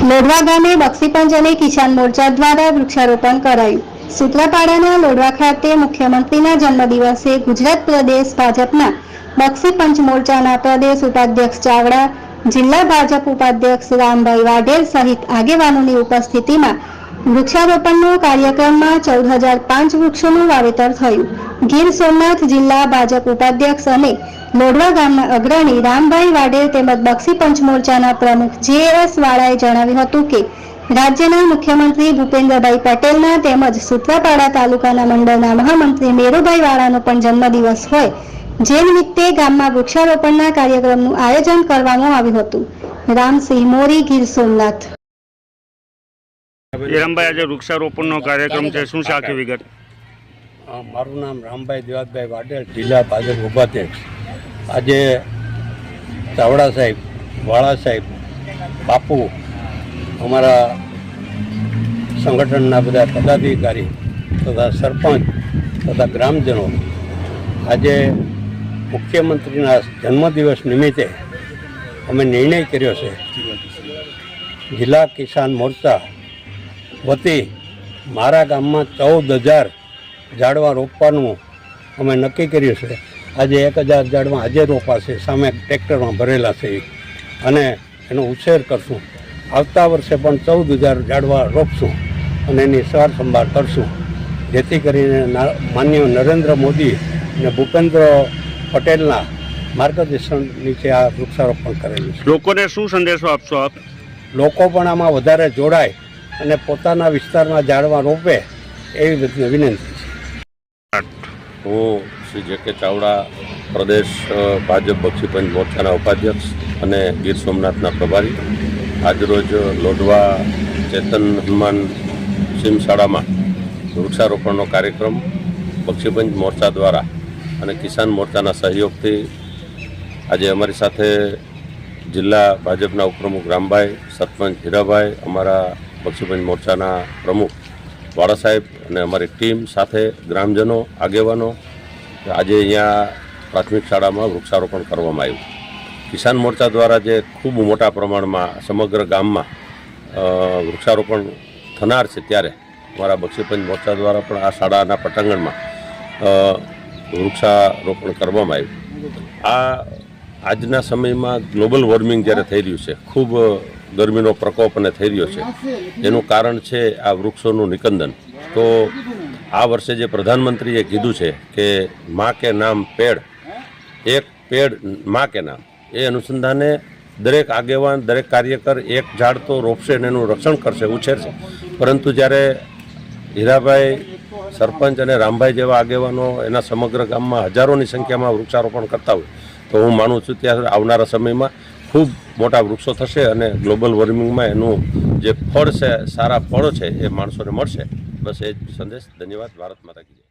लोढवा गामे बक्षीपंच અને કિસાન મોરચા દ્વારા વૃક્ષારોપણ કરાયું। સૂત્રાપાડાના લોઢવા ખાતે મુખ્યમંત્રીના જન્મદિવસે ગુજરાત પ્રદેશ ભાજપના બક્ષીપંચ મોરચાના પ્રદેશ ઉપાધ્યક્ષ ચાવડા, જિલ્લા ભાજપ ઉપાધ્યક્ષ રામભાઈ વાઢેર સહિત આગેવાનોની ઉપસ્થિતિમાં વૃક્ષારોપણનો કાર્યક્રમમાં 14,005 વૃક્ષોનું વાવેતર થયું। ગીર સોમનાથ જિલ્લા ભાજપ ઉપાધ્યક્ષ અને લોઢવા ગામના અગ્રણી રામભાઈ વાઢેર તેમજ બક્ષીપંચ મોરચાના પ્રમુખ જે.એસ. વાળાએ જણાવ્યું હતું કે રાજ્યના મુખ્યમંત્રી ભૂપેન્દ્રભાઈ પટેલના તેમજ સૂત્રાપાડા તાલુકાના મંડળના મહામંત્રી મેરુભાઈ વાળાનો પણ જન્મદિવસ હોય, જે નિમિત્તે ગામમાં વૃક્ષારોપણના કાર્યક્રમનું આયોજન કરવામાં આવ્યું હતું। રામસિંહ મોરી, ગીર સોમનાથ। રામભાઈ, આજે વૃક્ષારોપણનો કાર્યક્રમ છે, શું છે આખી વિગત? મારું નામ રામભાઈ દેવાતભાઈ વાઢેર, જિલ્લા ભાજપ ઉપાધ્યક્ષ। આજે ચાવડા સાહેબ, વાળા સાહેબ, બાપુ, અમારા સંગઠનના બધા પદાધિકારી તથા સરપંચ તથા ગ્રામજનો આજે મુખ્યમંત્રીના જન્મદિવસ નિમિત્તે અમે નિર્ણય કર્યો છે, જિલ્લા કિસાન મોરચા વતી મારા ગામમાં 14,000 ઝાડવા રોપવાનું અમે નક્કી કર્યું છે। આજે 1,000 ઝાડવા આજે રોપાશે, સામે ટ્રેક્ટરમાં ભરેલા છે અને એનો ઉછેર કરશું। આવતા વર્ષે પણ 14,000 ઝાડવા રોપશું અને એની સાર સંભાળ કરશું, જેથી કરીને માનનીય નરેન્દ્ર મોદી અને ભૂપેન્દ્ર પટેલના માર્ગદર્શન નીચે આ વૃક્ષારોપણ કરેલું છે। લોકોને શું સંદેશો આપશો આપ? લોકો પણ આમાં વધારે જોડાય અને પોતાના વિસ્તારમાં ઝાડવા રોપે એવી વિનંતી છે। હું શ્રી જે.કે. ચાવડા, પ્રદેશ ભાજપ બક્ષીપંચ મોરચાના ઉપાધ્યક્ષ અને ગીર સોમનાથના પ્રભારી, આજરોજ લોઢવા ચેતન હનુમાન સિમ શાળામાં વૃક્ષારોપણનો કાર્યક્રમ બક્ષીપંચ મોરચા દ્વારા અને કિસાન મોરચાના સહયોગથી આજે અમારી સાથે જિલ્લા ભાજપના ઉપપ્રમુખ રામભાઈ, સરપંચ હીરાભાઈ, અમારા બક્ષીપંચ મોરચાના પ્રમુખ વાળા સાહેબ અને અમારી ટીમ સાથે ગ્રામજનો, આગેવાનો આજે અહીંયા પ્રાથમિક શાળામાં વૃક્ષારોપણ કરવામાં આવ્યું। કિસાન મોરચા દ્વારા જે ખૂબ મોટા પ્રમાણમાં સમગ્ર ગામમાં વૃક્ષારોપણ થનાર છે, ત્યારે અમારા બક્ષીપંચ મોરચા દ્વારા પણ આ શાળાના પટાંગણમાં વૃક્ષારોપણ કરવામાં આવ્યું। આજના સમયમાં ગ્લોબલ વોર્મિંગ જ્યારે થઈ રહ્યું છે, ખૂબ ગરમીનો પ્રકોપ અને થઈ રહ્યો છે, એનું કારણ છે આ વૃક્ષોનું નિકંદન। તો આ વર્ષે જે પ્રધાનમંત્રીએ કીધું છે કે માં કે નામ પેડ, એક પેડ માં કે નામ, એ અનુસંધાને દરેક આગેવાન, દરેક કાર્યકર એક ઝાડ તો રોપશે અને એનું રક્ષણ કરશે, ઉછેરશે, પરંતુ જ્યારે હીરાભાઈ, સરપંચ અને રામભાઈ જેવા આગેવાનો એના સમગ્ર ગામમાં હજારોની સંખ્યામાં વૃક્ષારોપણ કરતા હોય, તો હું માનું છું ત્યાં આવનારા સમયમાં ખૂબ મોટા વૃક્ષો થશે અને ગ્લોબલ વોર્મિંગમાં એનું જે ફળ છે, સારા ફળો છે, એ માણસોને મળશે। બસ એ જ સંદેશ। ધન્યવાદ। ભારત માતા કી જય।